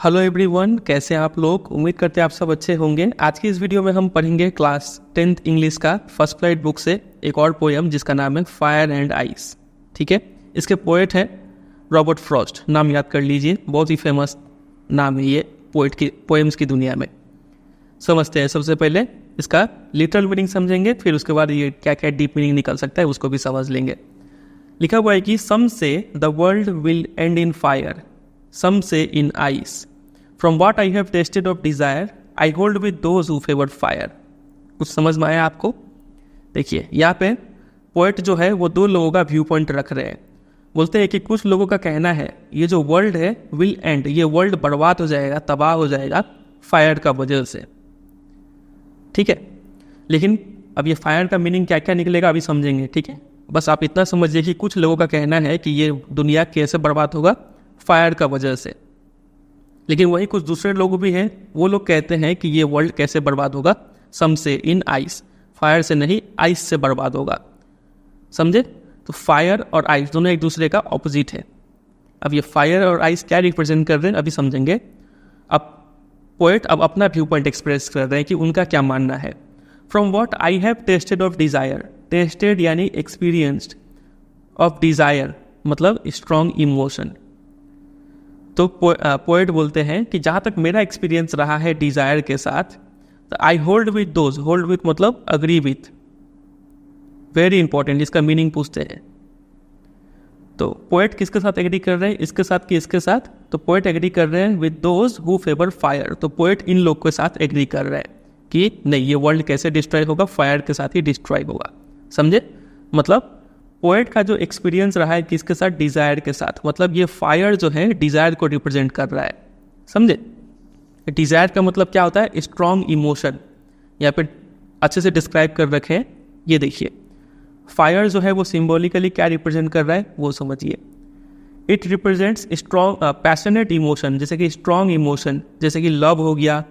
Hello everyone, कैसे हैं आप लोग। उम्मीद करते हैं आप सब अच्छे होंगे। आज की इस वीडियो में हम पढ़ेंगे क्लास 10th इंग्लिश का फर्स्ट फ्लाइट बुक से एक और पोएम जिसका नाम है फायर एंड आइस। ठीक है, इसके पोएट है रॉबर्ट फ्रॉस्ट। नाम याद कर लीजिए, बहुत ही फेमस नाम है ये पोएट की, पोएम्स की दुनिया में। समझते हैं। सबसे पहले इसका लिटरल मीनिंग समझेंगे, फिर उसके बाद ये क्या क्या डीप मीनिंग निकल सकता है उसको भी समझ लेंगे। लिखा हुआ है कि सम से the world will and in fire, some say in ice. From what I have tasted of desire, I hold with those who favor fire. कुछ समझ में आया आपको? देखिए यहाँ पे पोएट जो है वो दो लोगों का व्यू पॉइंट रख रहे हैं। बोलते हैं कि कुछ लोगों का कहना है ये जो वर्ल्ड है विल एंड, ये वर्ल्ड बर्बाद हो जाएगा, तबाह हो जाएगा फायर का वजह से। ठीक है, लेकिन अब ये फायर का मीनिंग क्या क्या निकलेगा अभी समझेंगे। ठीक है, बस आप इतना समझिए कि कुछ लोगों का कहना है कि ये दुनिया कैसे बर्बाद होगा फायर का वजह से, लेकिन वही कुछ दूसरे लोग भी हैं, वो लोग कहते हैं कि ये वर्ल्ड कैसे बर्बाद होगा, सम से इन आइस, फायर से नहीं आइस से बर्बाद होगा। समझे? तो फायर और आइस दोनों एक दूसरे का ऑपोजिट है। अब ये फायर और आइस क्या रिप्रेजेंट कर रहे हैं अभी समझेंगे। अब पोएट अब अपना व्यू पॉइंट एक्सप्रेस कर रहे हैं कि उनका क्या मानना है। From what I have tested of desire, tested यानी एक्सपीरियंस्ड, ऑफ डिज़ायर मतलब स्ट्रॉन्ग इमोशन। तो पोएट बोलते हैं कि जहाँ तक मेरा एक्सपीरियंस रहा है डिज़ायर के साथ, I hold with those, hold with मतलब अग्री विथ, वेरी इंपॉर्टेंट, इसका मीनिंग पूछते हैं। तो पोएट किसके साथ एग्री कर रहे हैं, इसके साथ कि इसके साथ? तो पोएट एग्री कर रहे हैं with those who favour fire. तो पोएट इन लोग के साथ एग्री कर रहे हैं कि नहीं, ये वर्ल्ड कैसे डिस्ट्रॉय होगा, फायर के साथ ही डिस्ट्रॉय होगा। समझे? मतलब पोएट का जो एक्सपीरियंस रहा है किसके साथ, डिज़ायर के साथ। मतलब ये फायर जो है डिज़ायर को रिप्रेजेंट कर रहा है। समझे? डिज़ायर का मतलब क्या होता है, स्ट्रॉन्ग इमोशन। यहाँ पे अच्छे से डिस्क्राइब कर रखे हैं, ये देखिए। फायर जो है वो सिम्बॉलिकली क्या रिप्रेजेंट कर रहा है वो समझिए। It represents strong passionate emotion, जैसे कि स्ट्रॉन्ग इमोशन, जैसे कि लव हो गया,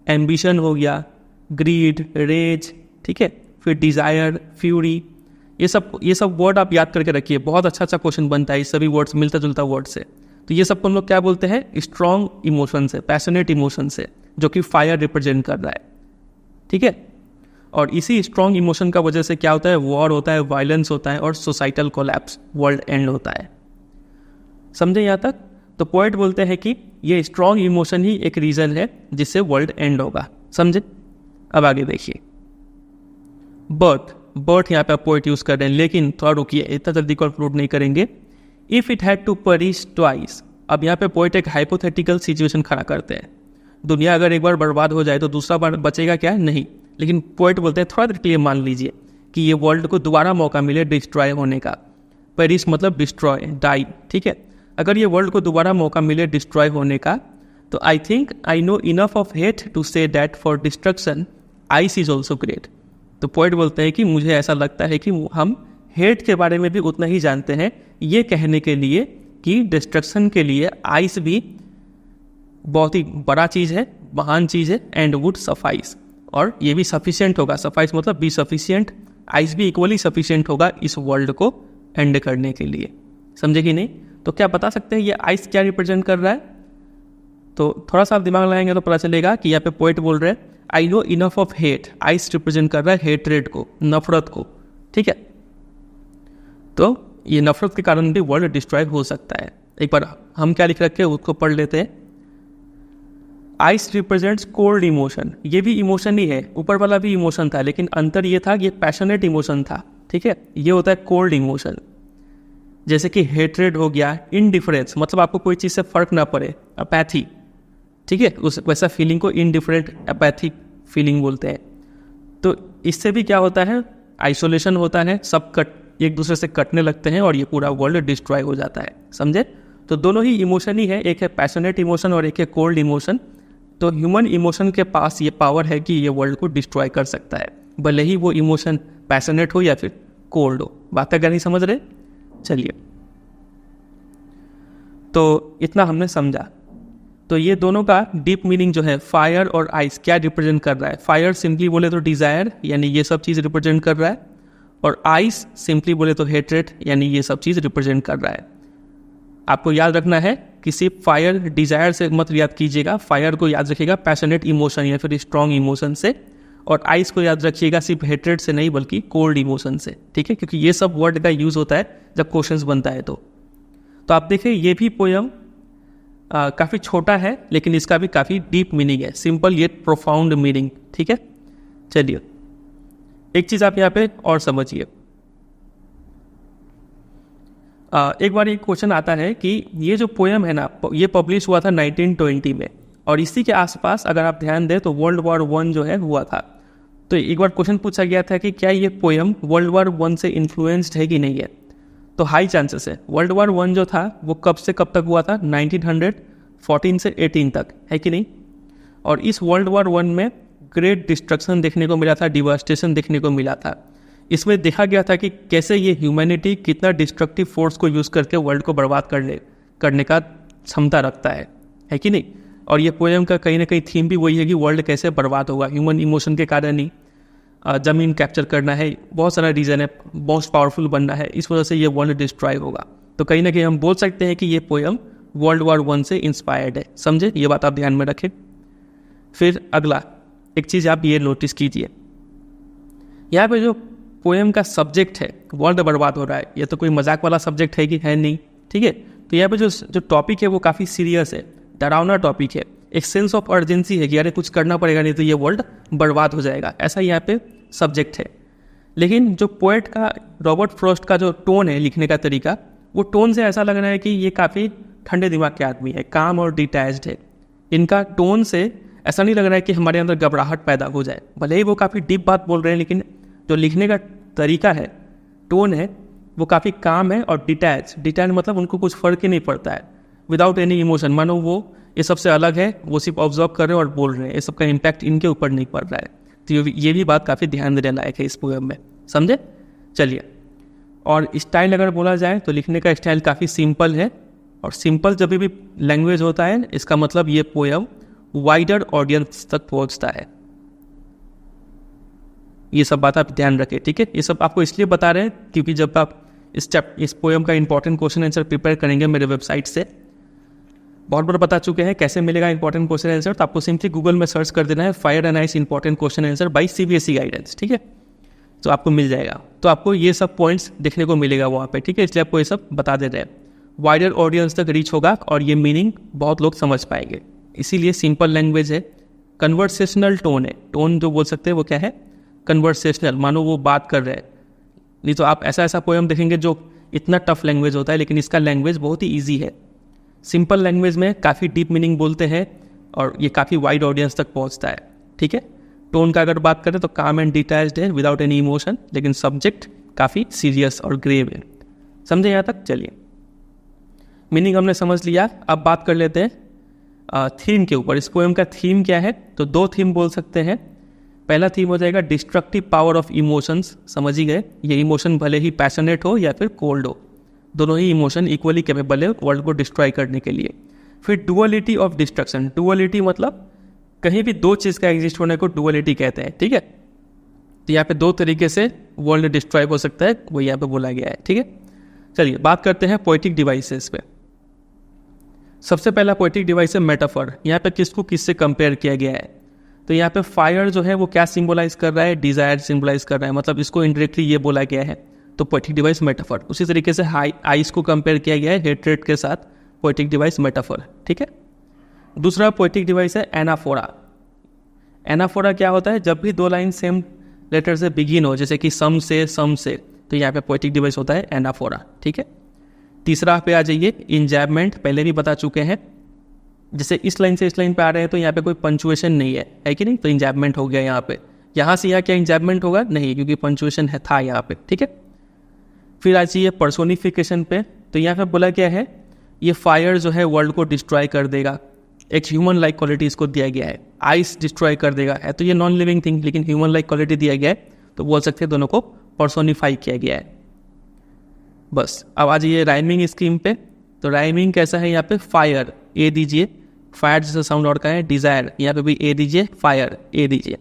एम्बिशन हो गया, ग्रीड, रेज। ठीक है, फिर डिज़ायर, फ्यूरी, ये सब वर्ड आप याद करके रखिए। बहुत अच्छा क्वेश्चन बनता है इस सभी वर्ड्स, मिलता जुलता वर्ड से। तो ये सब को हम लोग क्या बोलते हैं, स्ट्रॉन्ग इमोशन से, पैशनेट इमोशन से, जो कि फायर रिप्रेजेंट कर रहा है। ठीक है, और इसी स्ट्रॉन्ग इमोशन का वजह से क्या होता है, वॉर होता है, वायलेंस होता है और सोसाइटल कोलैप्स, वर्ल्ड एंड होता है। समझे यहाँ तक? तो पोएट बोलते हैं कि ये स्ट्रॉन्ग इमोशन ही एक रीज़न है जिससे वर्ल्ड एंड होगा। समझे? अब आगे देखिए। बर्थ यहाँ पे आप पोएट यूज़ कर रहे हैं, लेकिन थोड़ा रुकिए, इतना जल्दी कंक्लूड नहीं करेंगे। If it had to perish twice, अब यहाँ पे पोएट एक हाइपोथेटिकल सिचुएशन खड़ा करते हैं। दुनिया अगर एक बार बर्बाद हो जाए तो दूसरा बार बचेगा क्या? नहीं। लेकिन पोएट बोलते हैं थोड़ा देर के लिए मान लीजिए कि ये वर्ल्ड को दोबारा मौका मिले डिस्ट्रॉय होने का। परिश मतलब डिस्ट्रॉय, डाई। ठीक है, अगर ये वर्ल्ड को दोबारा मौका मिले डिस्ट्रॉय होने का, तो I think I know enough of hate to say that for destruction ice is also great. तो पोएट बोलते हैं कि मुझे ऐसा लगता है कि हम हेट के बारे में भी उतना ही जानते हैं ये कहने के लिए कि डिस्ट्रक्शन के लिए आइस भी बहुत ही बड़ा चीज़ है, महान चीज़ है। एंड वुड सफाइस, और ये भी सफिशिएंट होगा। सफाइस मतलब बी सफिशिएंट, आइस भी इक्वली सफिशिएंट होगा इस वर्ल्ड को एंड करने के लिए। समझे कि नहीं? तो क्या बता सकते हैं ये आइस क्या रिप्रेजेंट कर रहा है? तो थोड़ा सा आप दिमाग लगाएंगे तो पता चलेगा कि यहाँ पे पोएट बोल रहे हैं आई know enough of hate. Ice represent कर रहा है हेटरेड को, नफरत को। ठीक है, तो ये नफरत के कारण भी वर्ल्ड डिस्ट्रॉय हो सकता है। एक बार हम क्या लिख रखे हैं उसको पढ़ लेते हैं। आइस रिप्रेजेंट्स कोल्ड इमोशन, ये भी इमोशन ही है, ऊपर वाला भी इमोशन था, लेकिन अंतर ये था कि ये पैशनेट इमोशन था। ठीक है, ये होता है कोल्ड इमोशन। जैसे कि हेटरेड हो गया, इनडिफरेंस मतलब आपको कोई चीज़ से फर्क ना पड़े, अपैथी। ठीक है, उस वैसा फीलिंग को इनडिफरेंट अपैथिक फीलिंग बोलते हैं। तो इससे भी क्या होता है, आइसोलेशन होता है, सब एक दूसरे से कटने लगते हैं और ये पूरा वर्ल्ड डिस्ट्रॉय हो जाता है। समझे? तो दोनों ही इमोशन ही है, एक है पैशनेट इमोशन और एक है कोल्ड इमोशन। तो ह्यूमन इमोशन के पास ये पावर है कि ये वर्ल्ड को डिस्ट्रॉय कर सकता है, भले ही वो इमोशन पैशनेट हो या फिर कोल्ड हो। बात अगर नहीं समझ रहे, चलिए। तो इतना हमने समझा। तो ये दोनों का डीप मीनिंग जो है, फायर और आइस क्या रिप्रेजेंट कर रहा है। फायर सिंपली बोले तो डिज़ायर, यानी ये सब चीज़ रिप्रेजेंट कर रहा है, और आइस सिंपली बोले तो हेट्रेड, यानी ये सब चीज़ रिप्रेजेंट कर रहा है। आपको याद रखना है किसी फायर डिजायर से मत याद कीजिएगा, फायर को याद रखिएगा पैशनेट इमोशन या फिर स्ट्रॉन्ग इमोशन से, और आइस को याद रखिएगा सिर्फ हेट्रेड से नहीं बल्कि कोल्ड इमोशन से, ठीक है, क्योंकि ये सब वर्ड का यूज़ होता है जब क्वेश्चंस बनता है। तो आप देखिए ये भी पोयम काफ़ी छोटा है लेकिन इसका भी काफ़ी डीप मीनिंग है, सिंपल येट प्रोफाउंड मीनिंग, ठीक है। चलिए एक चीज़ आप यहाँ पे और समझिए, एक बार एक क्वेश्चन आता है कि ये जो पोयम है ना, ये पब्लिश हुआ था 1920 में, और इसी के आसपास अगर आप ध्यान दें तो वर्ल्ड वॉर 1 जो है हुआ था। तो एक बार क्वेश्चन पूछा गया था कि क्या ये पोयम वर्ल्ड वॉर 1 से इन्फ्लुएंस्ड है कि नहीं है, तो हाई चांसेस है। वर्ल्ड वॉर 1 जो था वो कब से कब तक हुआ था, 1914 से 18 तक, है कि नहीं। और इस वर्ल्ड वॉर 1 में ग्रेट डिस्ट्रक्शन देखने को मिला था, डिवास्टेशन देखने को मिला था। इसमें देखा गया था कि कैसे ये ह्यूमैनिटी कितना डिस्ट्रक्टिव फोर्स को यूज़ करके वर्ल्ड को बर्बाद करने का क्षमता रखता है कि नहीं। और ये पोएम का कहीं ना कहीं थीम भी वही है कि वर्ल्ड कैसे बर्बाद होगा, ह्यूमन इमोशन के कारण ही। ज़मीन कैप्चर करना है, बहुत सारा रीज़न है, मोस्ट पावरफुल बनना है, इस वजह से ये वर्ल्ड डिस्ट्रॉय होगा। तो कहीं ना कहीं हम बोल सकते हैं कि ये पोएम वर्ल्ड वॉर 1 से इंस्पायर्ड है, समझे, ये बात आप ध्यान में रखें। फिर अगला एक चीज़ आप ये नोटिस कीजिए, यहाँ पे जो पोएम का सब्जेक्ट है, वर्ल्ड बर्बाद हो रहा है, ये तो कोई मजाक वाला सब्जेक्ट है कि है नहीं, ठीक है। तो यहाँ पे जो टॉपिक है वो काफ़ी सीरियस है, डरावना टॉपिक है, एक सेंस ऑफ अर्जेंसी है कि यार कुछ करना पड़ेगा नहीं तो ये वर्ल्ड बर्बाद हो जाएगा, ऐसा यहाँ पे सब्जेक्ट है। लेकिन जो पोएट का, रॉबर्ट फ्रॉस्ट का जो टोन है लिखने का तरीका, वो टोन से ऐसा लग रहा है कि ये काफ़ी ठंडे दिमाग के आदमी है, काम और डिटैच्ड है। इनका टोन से ऐसा नहीं लग रहा है कि हमारे अंदर घबराहट पैदा हो जाए, भले ही वो काफ़ी डीप बात बोल रहे हैं, लेकिन जो लिखने का तरीका है, टोन है, वो काफ़ी काम है और डिटैच मतलब उनको कुछ फ़र्क ही नहीं पड़ता है, विदाउट एनी इमोशन, मानो वो ये सबसे अलग है, वो सिर्फ ऑब्जर्व कर रहे हैं और बोल रहे हैं, ये सब का इम्पैक्ट इनके ऊपर नहीं पड़ रहा है। तो ये भी बात काफ़ी ध्यान देने लायक है इस पोएम में, समझे। चलिए, और स्टाइल अगर बोला जाए तो लिखने का स्टाइल काफ़ी सिंपल है, और सिंपल जब भी लैंग्वेज होता है इसका मतलब ये पोएम वाइडर ऑडियंस तक पहुंचता है। ये सब बात आप ध्यान रखें, ठीक है। ये सब आपको इसलिए बता रहे हैं क्योंकि जब आप इस पोएम का इंपॉर्टेंट क्वेश्चन आंसर प्रिपेयर करेंगे मेरे वेबसाइट से, बहुत बार बता चुके हैं कैसे मिलेगा इंपॉर्टेंट क्वेश्चन आंसर, तो आपको सिंपली गूगल में सर्च कर देना है fire and ice important question answer by CBSE guidance, ठीक है, तो आपको मिल जाएगा। तो आपको ये सब पॉइंट्स देखने को मिलेगा वहाँ पे, ठीक है, इसलिए आपको ये सब बता दे रहे हैं। वाइडर ऑडियंस तक रीच होगा और ये मीनिंग बहुत लोग समझ पाएंगे, इसीलिए सिंपल लैंग्वेज है। कन्वर्सेशनल टोन है, टोन जो बोल सकते हैं वो क्या है, कन्वर्सेशनल, मानो वो बात कर रहे हैं। नहीं तो आप ऐसा पोएम देखेंगे जो इतना टफ लैंग्वेज होता है, लेकिन इसका लैंग्वेज बहुत ही ईजी है, सिंपल लैंग्वेज में काफ़ी डीप मीनिंग बोलते हैं और ये काफ़ी वाइड ऑडियंस तक पहुंचता है, ठीक है। टोन का अगर बात करें तो काम एंड डिटैच्ड है, विदाउट एनी इमोशन, लेकिन सब्जेक्ट काफ़ी सीरियस और ग्रेव है, समझे यहाँ तक। चलिए, मीनिंग हमने समझ लिया, अब बात कर लेते हैं थीम के ऊपर। इस पोएम का थीम क्या है, तो 2 थीम बोल सकते हैं। पहला थीम हो जाएगा डिस्ट्रक्टिव पावर ऑफ इमोशंस, समझ ही गए, ये इमोशन भले ही पैशनेट हो या फिर कोल्ड हो, दोनों ही इमोशन इक्वली कैपेबल है वर्ल्ड को डिस्ट्रॉय करने के लिए। फिर डुअलिटी ऑफ डिस्ट्रक्शन, डुअलिटी मतलब कहीं भी 2 चीज़ का एग्जिस्ट होने को डुअलिटी कहते हैं, ठीक है। तो यहाँ पे 2 तरीके से वर्ल्ड डिस्ट्रॉय हो सकता है, वो यहाँ पे बोला गया है, ठीक है। चलिए बात करते हैं पोएटिक डिवाइसेस पे। सबसे पहला पोएटिक डिवाइस है मेटाफर। यहाँ पे किसको किससे कंपेयर किया गया है, तो यहाँ पे फायर जो है वो क्या सिंबलाइज कर रहा है, डिजायर सिंबलाइज कर रहा है, मतलब इसको इनडायरेक्टली ये बोला गया है, तो पोएटिक डिवाइस मेटाफर। उसी तरीके से आइस को कंपेयर किया गया है हेट्रेड के साथ, पोएटिक डिवाइस मेटाफर, ठीक है। दूसरा पोएटिक डिवाइस है एनाफोरा। एनाफोरा क्या होता है, जब भी 2 लाइन सेम लेटर से बिगिन हो, जैसे कि सम से, तो यहाँ पे पोएटिक डिवाइस होता है एनाफोरा, ठीक है। तीसरा पे आ जाइए, इंजैबमेंट, पहले भी बता चुके हैं, जैसे इस लाइन से इस लाइन पे आ रहे हैं तो यहाँ पे कोई पंचुएशन नहीं है कि नहीं, तो इंजैबमेंट हो गया यहाँ पे। यहाँ से यहाँ क्या इंजैबमेंट होगा, नहीं, क्योंकि पंचुएशन है था यहाँ पे, ठीक है। फिर आ जाइए पर्सोनिफिकेशन पे, तो यहाँ पे बोला क्या है, ये फायर जो है वर्ल्ड को डिस्ट्रॉय कर देगा, एक ह्यूमन लाइक क्वालिटी इसको दिया गया है। आइस डिस्ट्रॉय कर देगा, है तो ये नॉन लिविंग थिंग, लेकिन ह्यूमन लाइक क्वालिटी दिया गया है, तो बोल सकते हैं दोनों को पर्सोनिफाई किया गया है। बस अब आ जाइए राइमिंग स्कीम पे, तो राइमिंग कैसा है, यहाँ पे फायर ए दीजिए, फायर जैसा साउंड और का है, डिजायर यहाँ पे भी ए दीजिए, फायर ए दीजिए,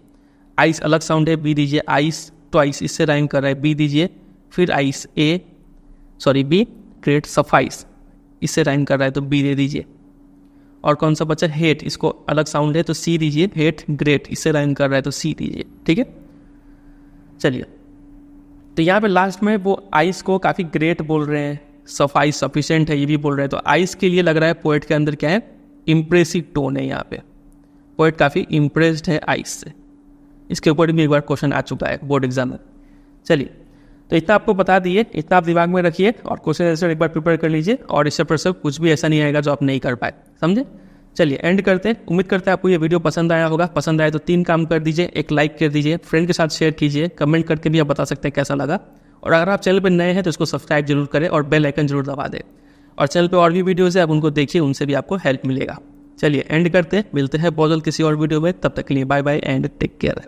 आइस अलग साउंड है, बी दीजिए, आइस ट्वाइस इससे राइम कर रहा है, बी दीजिए, फिर आइस बी क्रिएट सफाइस इससे राइम कर रहा है, तो बी दे दीजिए, और कौन सा बच्चा हेट, इसको अलग साउंड है तो सी दीजिए, हेट ग्रेट इससे राइम कर रहा है तो सी दीजिए, ठीक है। चलिए, तो यहाँ पे लास्ट में वो आइस को काफ़ी ग्रेट बोल रहे हैं, सफाई सफिशेंट है ये भी बोल रहे हैं, तो आइस के लिए लग रहा है पोएट के अंदर क्या है, इम्प्रेसिव टोन है। यहाँ पे पोएट काफ़ी इम्प्रेस्ड है आइस से। इसके ऊपर भी एक बार क्वेश्चन आ चुका है बोर्ड एग्जाम में। चलिए, तो इतना आपको बता दिए, इतना आप दिमाग में रखिए और क्वेश्चन आंसर एक बार प्रिपेयर कर लीजिए, और इससे पर सब कुछ भी ऐसा नहीं आएगा जो आप नहीं कर पाए, समझे। चलिए एंड करते हैं। उम्मीद करते हैं आपको ये वीडियो पसंद आया होगा। पसंद आए तो 3 काम कर दीजिए, एक लाइक कर दीजिए, फ्रेंड के साथ शेयर कीजिए, कमेंट करके भी आप बता सकते हैं कैसा लगा, और अगर आप चैनल पर नए हैं तो इसको सब्सक्राइब जरूर करें और बेल आइकन जरूर दबा दें। और चैनल पर और भी वीडियोज़ है, आप उनको देखिए, उनसे भी आपको हेल्प मिलेगा। चलिए एंड करते हैं, मिलते हैं बहुत जल्द किसी और वीडियो में, तब तक के लिए bye bye and take care.